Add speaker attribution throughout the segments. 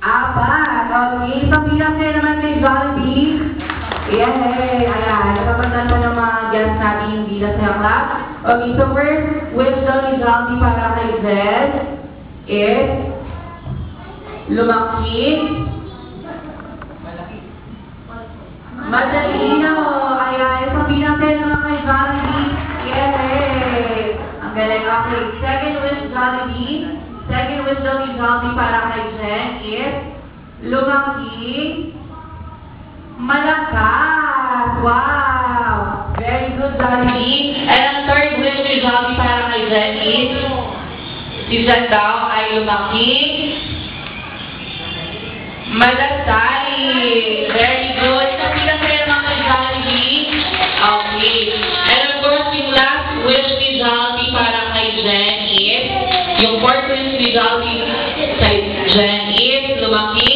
Speaker 1: Apat. Okay. Pabilang kayo naman kay Jollibee. Yay! Ayan. Nakapagdan mo ng mga guests natin yung bilang sa class. Okay. So first, wish daw ni Jollibee para kay Zed is lumaki. Madalino. Ayan. Pabilang kayo naman kay Jollibee. Yay! Ang galing. Okay. Second wish Jollibee. Second wish daw ni Jollibee para kay Jen is lumaki, malakas. Wow! Very good, Jollibee. And ang third wish ni Jollibee para kay Jen is si Jen daw ay lumaki, malasay. Very good. Kapilang kayo naman kay Jollibee. Okay. And of course, yung last wish ni Jollibee para kay Jen is yung fourth wish ni Jollibee kay Jen is lumaki,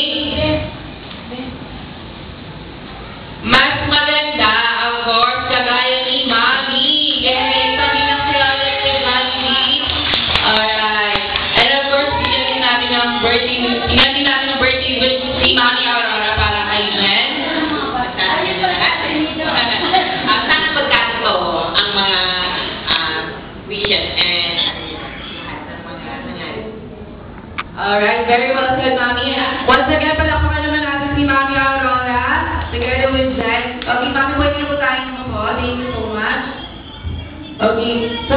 Speaker 1: mas maganda, of course, kagaya ni Mami. Yes, sabi ng kilala ni Jollibee. Alright. And of course, bigyan natin ng birthday wish si Mami Aurora para kay Jen.
Speaker 2: Sana magkakato ang mga wishes and
Speaker 1: Alright, very well said, Mami. Once again, palakpakan naman natin si Mami Aurora together with Jen. Okay, Mami, pwede po tayong po. Thank you so much. Okay, so